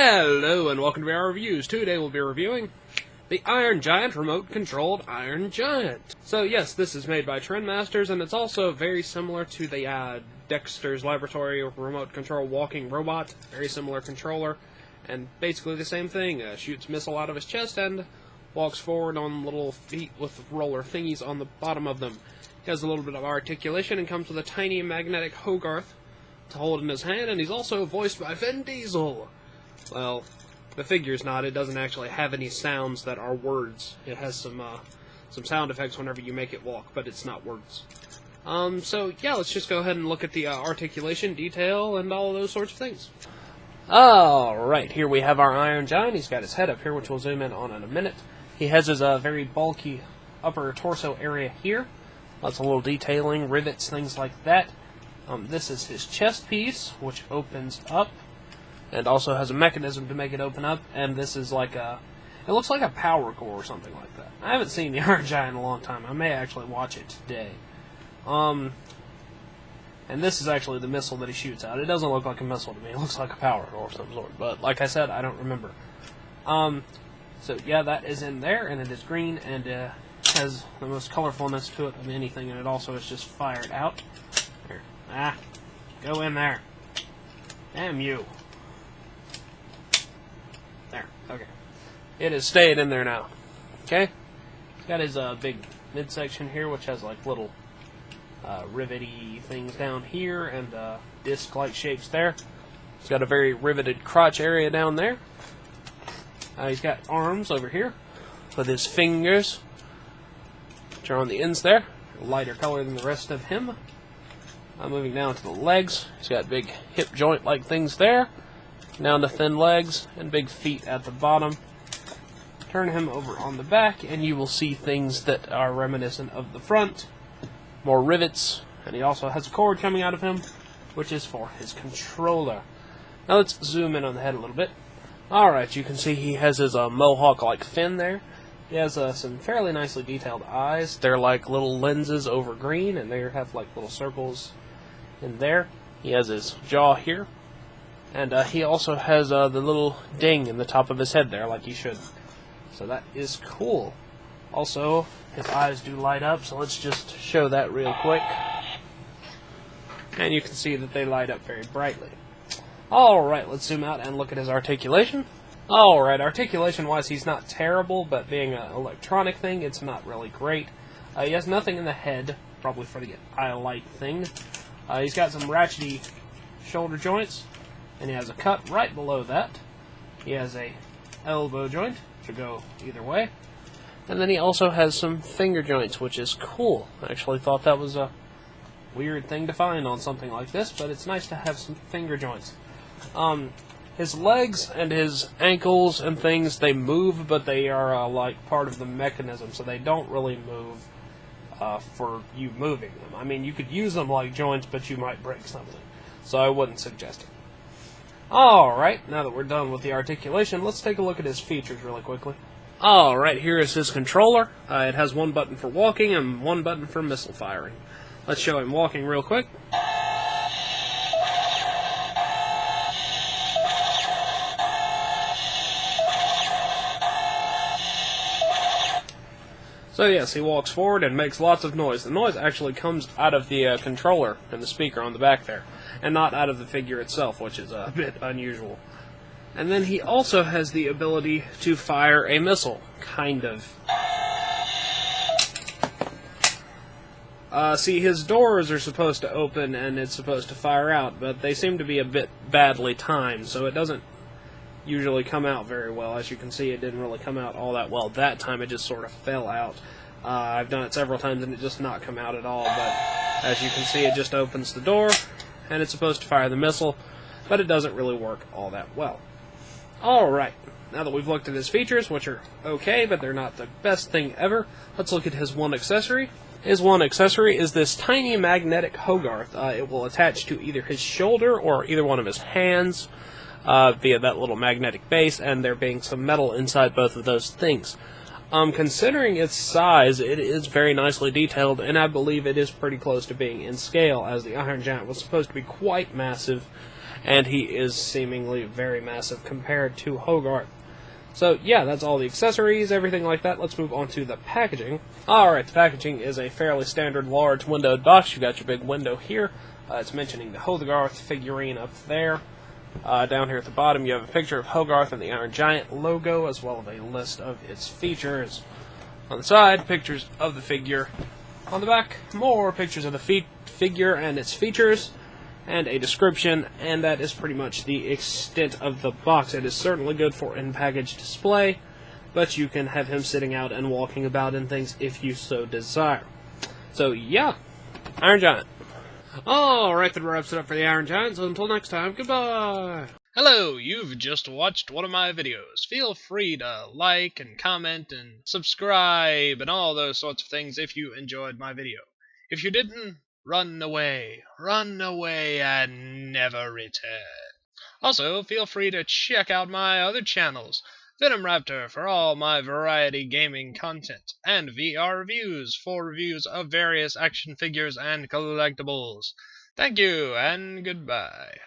Hello and welcome to our reviews. Today we'll be reviewing the Iron Giant remote-controlled Iron Giant. So yes, this is made by Trendmasters, and it's also very similar to the Dexter's Laboratory remote control walking robot. Very similar controller, and basically the same thing. Shoots missile out of his chest and walks forward on little feet with roller thingies on the bottom of them. He has a little bit of articulation and comes with a tiny magnetic Hogarth to hold in his hand, and he's also voiced by Vin Diesel. Well, the figure's not. It doesn't actually have any sounds that are words. It has some sound effects whenever you make it walk, but it's not words. So yeah, let's just go ahead and look at the articulation, detail, and all of those sorts of things. Alright, here we have our Iron Giant. He's got his head up here, which we'll zoom in on in a minute. He has his very bulky upper torso area here. Lots of little detailing, rivets, things like that. This is his chest piece, which opens up, and also has a mechanism to make it open up, and this is like it looks like a power core or something like that. I haven't seen the Iron Giant in a long time. I may actually watch it today. And this is actually the missile that he shoots out. It doesn't look like a missile to me. It looks like a power core of some sort, but like I said, I don't remember. So yeah, that is in there, and it is green, and has the most colorfulness to it of anything, and it also is just fired out. Here. Go in there. Damn you. There, okay. It has stayed in there now. Okay? He's got his big midsection here, which has like little rivety things down here, and disc-like shapes there. He's got a very riveted crotch area down there. He's got arms over here with his fingers, which are on the ends there, lighter color than the rest of him. Moving down to the legs, he's got big hip joint-like things there, down to thin legs, and big feet at the bottom. Turn him over on the back, and you will see things that are reminiscent of the front. More rivets, and he also has a cord coming out of him, which is for his controller. Now let's zoom in on the head a little bit. Alright, you can see he has his mohawk-like fin there. He has some fairly nicely detailed eyes. They're like little lenses over green, and they have like little circles in there. He has his jaw here, and he also has the little ding in the top of his head there, like he should. So that is cool. Also, his eyes do light up, so let's just show that real quick. And you can see that they light up very brightly. Alright, let's zoom out and look at his articulation. Alright, articulation-wise, he's not terrible, but being an electronic thing, it's not really great. He has nothing in the head, probably for the eye light thing. He's got some ratchety shoulder joints, and he has a cut right below that. He has a elbow joint, which will go either way. And then he also has some finger joints, which is cool. I actually thought that was a weird thing to find on something like this, but it's nice to have some finger joints. His legs and his ankles and things, they move, but they are like part of the mechanism, so they don't really move for you moving them. I mean, you could use them like joints, but you might break something, so I wouldn't suggest it. Alright, now that we're done with the articulation, let's take a look at his features really quickly. Alright, here is his controller. It has one button for walking and one button for missile firing. Let's show him walking real quick. So yes, he walks forward and makes lots of noise. The noise actually comes out of the controller and the speaker on the back there, and not out of the figure itself, which is a bit unusual. And then he also has the ability to fire a missile, kind of. See, his doors are supposed to open and it's supposed to fire out, but they seem to be a bit badly timed, so it doesn't usually come out very well. As you can see, it didn't really come out all that well. That time it just sort of fell out. I've done it several times and it just not come out at all, but as you can see, it just opens the door and it's supposed to fire the missile, but it doesn't really work all that well. Alright, now that we've looked at his features, which are okay, but they're not the best thing ever, let's look at his one accessory. His one accessory is this tiny magnetic Hogarth. It will attach to either his shoulder or either one of his hands via that little magnetic base, and there being some metal inside both of those things. Considering its size, it is very nicely detailed, and I believe it is pretty close to being in scale, as the Iron Giant was supposed to be quite massive, and he is seemingly very massive compared to Hogarth. So yeah, that's all the accessories, everything like that. Let's move on to the packaging. Alright, the packaging is a fairly standard large windowed box. You got your big window here. It's mentioning the Hogarth figurine up there. Down here at the bottom, you have a picture of Hogarth and the Iron Giant logo, as well as a list of its features. On the side, pictures of the figure. On the back, more pictures of the figure and its features, and a description, and that is pretty much the extent of the box. It is certainly good for in-package display, but you can have him sitting out and walking about and things if you so desire. So yeah, Iron Giant. Alright, that wraps it up for the Iron Giant, so until next time, goodbye! Hello, you've just watched one of my videos. Feel free to like and comment and subscribe and all those sorts of things if you enjoyed my video. If you didn't, run away and never return. Also, feel free to check out my other channels, Venom Raptor for all my variety gaming content, and VR Reviews for reviews of various action figures and collectibles. Thank you, and goodbye.